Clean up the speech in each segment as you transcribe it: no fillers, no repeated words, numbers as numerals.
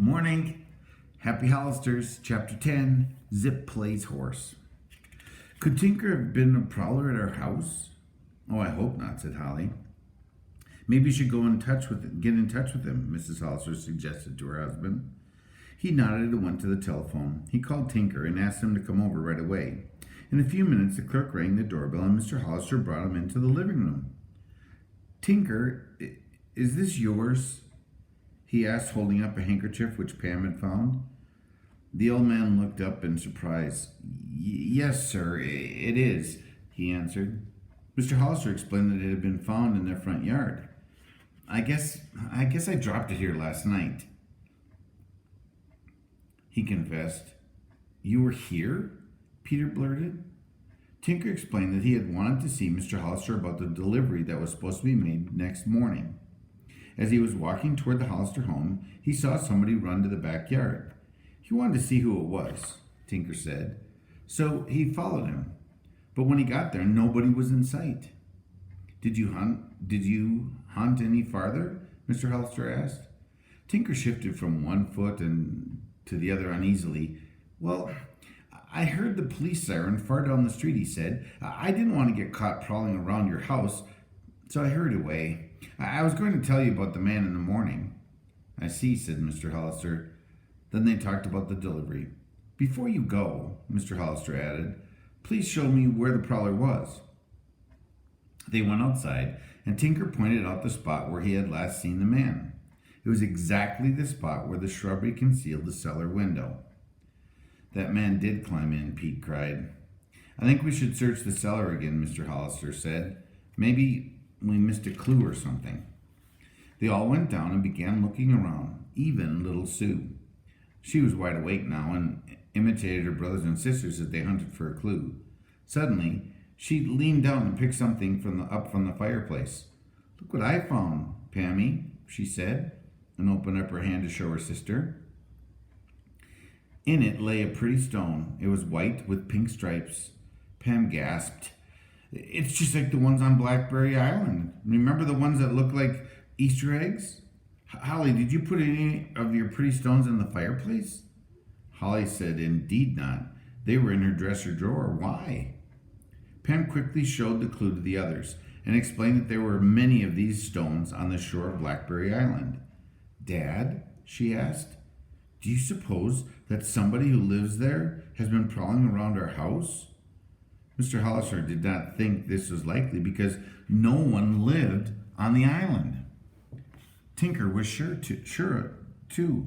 Good morning. Happy Hollisters, Chapter 10, Zip Plays Horse. Could Tinker have been a prowler at our house? Oh, I hope not, said Holly. Maybe you should get in touch with him, Mrs. Hollister suggested to her husband. He nodded and went to the telephone. He called Tinker and asked him to come over right away. In a few minutes, the clerk rang the doorbell and Mr. Hollister brought him into the living room. Tinker, is this yours? He asked, holding up a handkerchief which Pam had found. The old man looked up in surprise. Yes, sir, it is, he answered. Mr. Hollister explained that it had been found in their front yard. I guess I dropped it here last night, he confessed. You were here? Peter blurted. Tinker explained that he had wanted to see Mr. Hollister about the delivery that was supposed to be made next morning. As he was walking toward the Hollister home, he saw somebody run to the backyard. He wanted to see who it was, Tinker said, so he followed him. But when he got there, nobody was in sight. Did you hunt any farther? Mr. Hollister asked. Tinker shifted from one foot and to the other uneasily. Well, I heard the police siren far down the street, he said. I didn't want to get caught prowling around your house, so I hurried away. I was going to tell you about the man in the morning. I see, said Mr. Hollister. Then they talked about the delivery. Before you go, Mr. Hollister added, please show me where the prowler was. They went outside, and Tinker pointed out the spot where he had last seen the man. It was exactly the spot where the shrubbery concealed the cellar window. That man did climb in, Pete cried. I think we should search the cellar again, Mr. Hollister said. Maybe we missed a clue or something. They all went down and began looking around, even little Sue. She was wide awake now and imitated her brothers and sisters as they hunted for a clue. Suddenly, she leaned down and picked something up from the fireplace. Look what I found, Pammy, she said, and opened up her hand to show her sister. In it lay a pretty stone. It was white with pink stripes. Pam gasped. It's just like the ones on Blackberry Island. Remember the ones that look like Easter eggs? Holly, did you put any of your pretty stones in the fireplace? Holly said, indeed not. They were in her dresser drawer. Why? Pam quickly showed the clue to the others and explained that there were many of these stones on the shore of Blackberry Island. Dad, she asked, do you suppose that somebody who lives there has been prowling around our house? Mr. Hollister did not think this was likely because no one lived on the island. Tinker was sure too.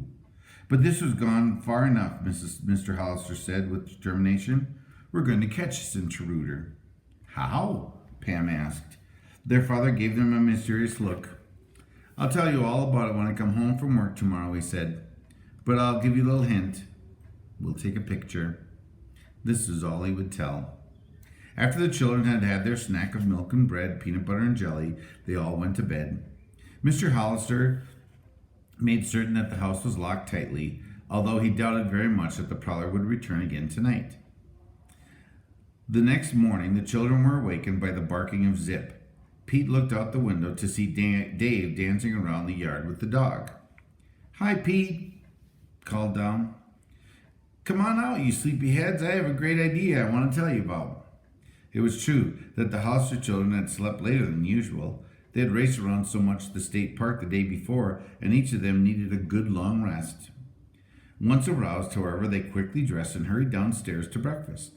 But this was gone far enough, Mr. Hollister said with determination. We're going to catch this intruder. How? Pam asked. Their father gave them a mysterious look. I'll tell you all about it when I come home from work tomorrow, he said. But I'll give you a little hint. We'll take a picture. This is all he would tell. After the children had had their snack of milk and bread, peanut butter and jelly, they all went to bed. Mr. Hollister made certain that the house was locked tightly, although he doubted very much that the prowler would return again tonight. The next morning, the children were awakened by the barking of Zip. Pete looked out the window to see Dave dancing around the yard with the dog. Hi, Pete, called down. Come on out, you sleepyheads. I have a great idea I want to tell you about. It was true that the Hollister children had slept later than usual. They had raced around so much the state park the day before, and each of them needed a good long rest. Once aroused, however, they quickly dressed and hurried downstairs to breakfast.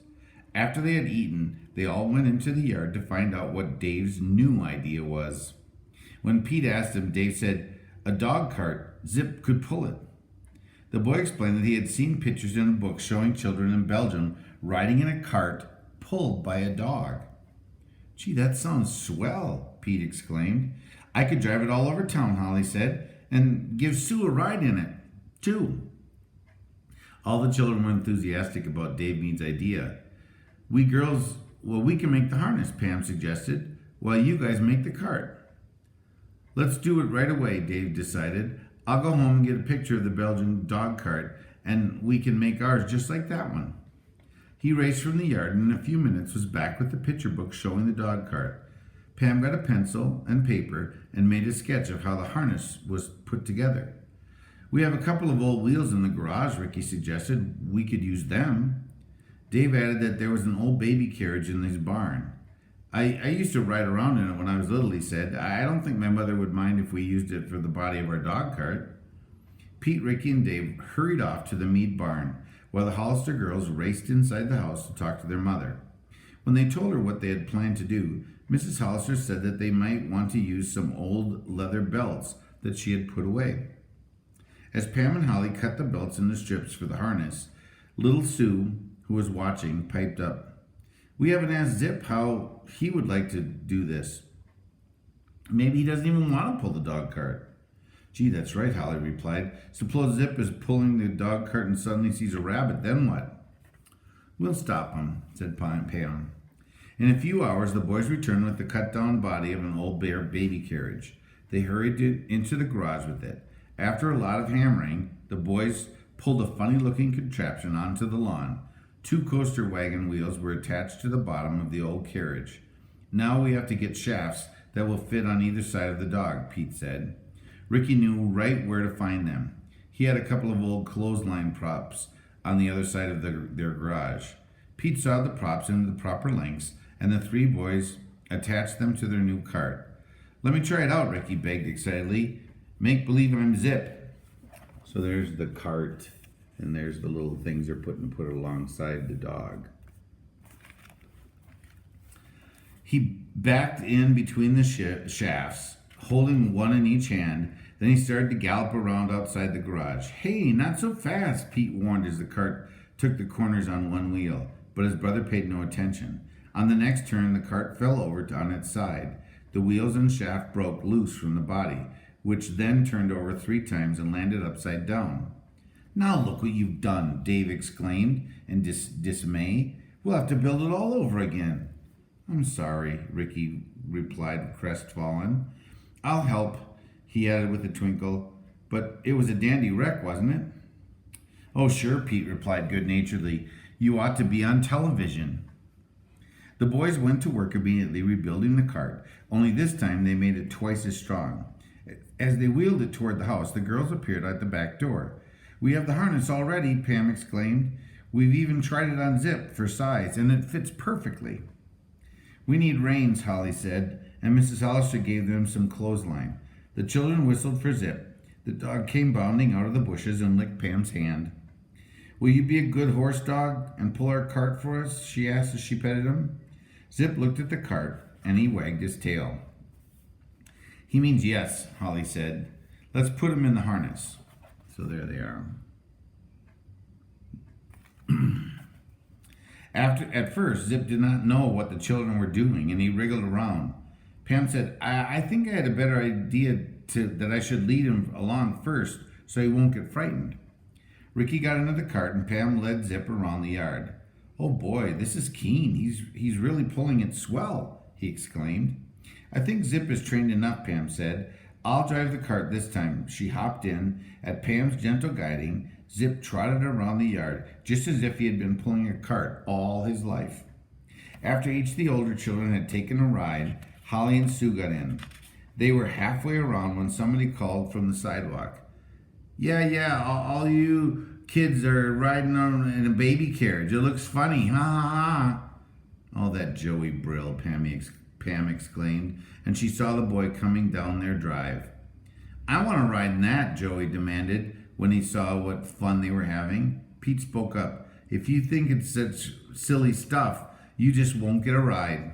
After they had eaten, they all went into the yard to find out what Dave's new idea was. When Pete asked him, Dave said, a dog cart. Zip could pull it. The boy explained that he had seen pictures in a book showing children in Belgium riding in a cart pulled by a dog. Gee, that sounds swell, Pete exclaimed. I could drive it all over town, Holly said, and give Sue a ride in it, too. All the children were enthusiastic about Dave Mead's idea. We can make the harness, Pam suggested, while you guys make the cart. Let's do it right away, Dave decided. I'll go home and get a picture of the Belgian dog cart, and we can make ours just like that one. He raced from the yard and in a few minutes was back with the picture book showing the dog cart. Pam got a pencil and paper and made a sketch of how the harness was put together. We have a couple of old wheels in the garage, Ricky suggested. We could use them. Dave added that there was an old baby carriage in his barn. I used to ride around in it when I was little, he said. I don't think my mother would mind if we used it for the body of our dog cart. Pete, Ricky, and Dave hurried off to the Mead barn, while the Hollister girls raced inside the house to talk to their mother. When they told her what they had planned to do, Mrs. Hollister said that they might want to use some old leather belts that she had put away. As Pam and Holly cut the belts into strips for the harness, little Sue, who was watching, piped up. We haven't asked Zip how he would like to do this. Maybe he doesn't even want to pull the dog cart. Gee, that's right, Holly replied. Suppose Zip is pulling the dog cart and suddenly sees a rabbit, then what? We'll stop him, said Pam. In a few hours, the boys returned with the cut-down body of an old bear baby carriage. They hurried into the garage with it. After a lot of hammering, the boys pulled a funny-looking contraption onto the lawn. 2 coaster wagon wheels were attached to the bottom of the old carriage. Now we have to get shafts that will fit on either side of the dog, Pete said. Ricky knew right where to find them. He had a couple of old clothesline props on the other side of their garage. Pete sawed the props into the proper lengths, and the 3 boys attached them to their new cart. Let me try it out, Ricky begged excitedly. Make believe I'm Zip. So there's the cart. And there's the little things they're put alongside the dog. He backed in between the shafts, holding one in each hand. Then he started to gallop around outside the garage. Hey, not so fast, Pete warned as the cart took the corners on one wheel. But his brother paid no attention. On the next turn, the cart fell over on its side. The wheels and shaft broke loose from the body, which then turned over 3 times and landed upside down. Now look what you've done, Dave exclaimed in dismay. We'll have to build it all over again. I'm sorry, Ricky replied, crestfallen. I'll help, he added with a twinkle. But it was a dandy wreck, wasn't it? Oh, sure, Pete replied good-naturedly. You ought to be on television. The boys went to work immediately rebuilding the cart, only this time they made it twice as strong. As they wheeled it toward the house, the girls appeared at the back door. We have the harness already, Pam exclaimed. We've even tried it on Zip for size, and it fits perfectly. We need reins, Holly said, and Mrs. Hollister gave them some clothesline. The children whistled for Zip. The dog came bounding out of the bushes and licked Pam's hand. Will you be a good horse dog and pull our cart for us? She asked as she petted him. Zip looked at the cart, and he wagged his tail. He means yes, Holly said. Let's put him in the harness. So there they are. At first, Zip did not know what the children were doing, and he wriggled around. Pam said, I think I had a better idea that I should lead him along first so he won't get frightened. Ricky got into the cart, and Pam led Zip around the yard. Oh boy, this is keen. He's really pulling it swell, he exclaimed. I think Zip is trained enough, Pam said. I'll drive the cart this time. She hopped in. At Pam's gentle guiding, Zip trotted around the yard, just as if he had been pulling a cart all his life. After each of the older children had taken a ride, Holly and Sue got in. They were halfway around when somebody called from the sidewalk. Yeah, all you kids are riding on in a baby carriage. It looks funny, ha ha ha. Oh, that Joey Brill, Pam exclaimed, and she saw the boy coming down their drive. I want to ride in that, Joey demanded when he saw what fun they were having. Pete spoke up. If you think it's such silly stuff, you just won't get a ride.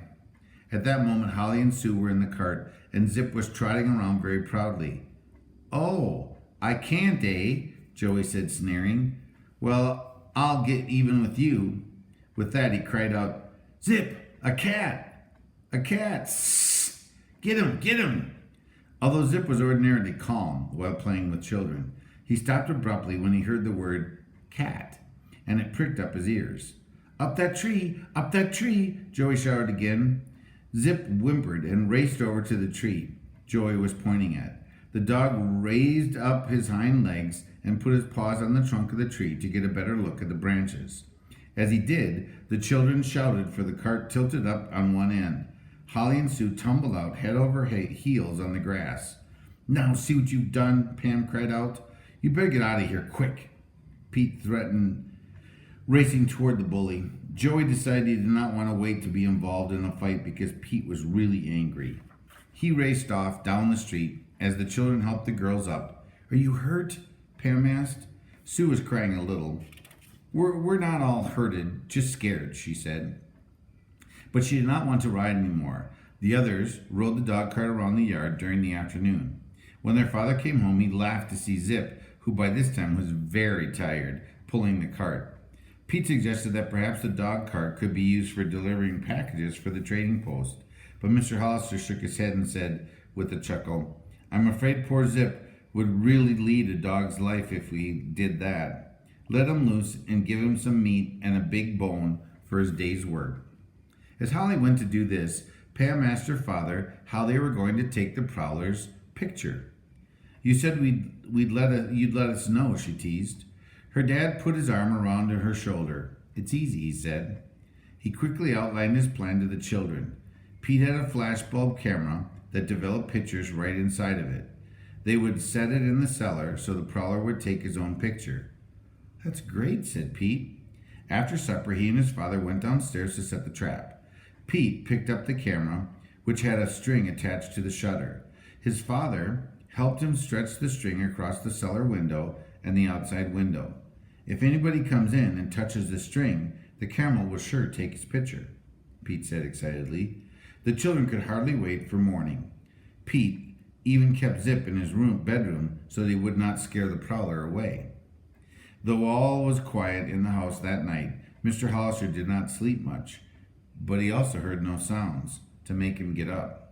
At that moment, Holly and Sue were in the cart, and Zip was trotting around very proudly. Oh, I can't, eh? Joey said, sneering. Well, I'll get even with you. With that, he cried out, Zip, a cat! A cat! Sss! Get him! Although Zip was ordinarily calm while playing with children, he stopped abruptly when he heard the word cat, and it pricked up his ears. Up that tree, Joey shouted again. Zip whimpered and raced over to the tree Joey was pointing at. The dog raised up his hind legs and put his paws on the trunk of the tree to get a better look at the branches. As he did, the children shouted, for the cart tilted up on one end. Holly and Sue tumbled out head over heels on the grass. Now see what you've done, Pam cried out. You better get out of here quick, Pete threatened, racing toward the bully. Joey decided he did not want to wait to be involved in a fight because Pete was really angry. He raced off down the street as the children helped the girls up. Are you hurt? Pam asked. Sue was crying a little. We're not all hurted, just scared, she said. But she did not want to ride anymore. The others rode the dog cart around the yard during the afternoon. When their father came home, he laughed to see Zip, who by this time was very tired, pulling the cart. Pete suggested that perhaps the dog cart could be used for delivering packages for the trading post, but Mr. Hollister shook his head and said, with a chuckle, I'm afraid poor Zip would really lead a dog's life if we did that. Let him loose and give him some meat and a big bone for his day's work. As Holly went to do this, Pam asked her father how they were going to take the prowler's picture. You said you'd let us know, she teased. Her dad put his arm around her shoulder. It's easy, he said. He quickly outlined his plan to the children. Pete had a flashbulb camera that developed pictures right inside of it. They would set it in the cellar so the prowler would take his own picture. That's great, said Pete. After supper, he and his father went downstairs to set the trap. Pete picked up the camera, which had a string attached to the shutter. His father helped him stretch the string across the cellar window and the outside window. If anybody comes in and touches the string, the camera will sure take his picture, Pete said excitedly. The children could hardly wait for morning. Pete even kept Zip in his bedroom so they would not scare the prowler away. Though all was quiet in the house that night, Mr. Hollister did not sleep much, but he also heard no sounds to make him get up.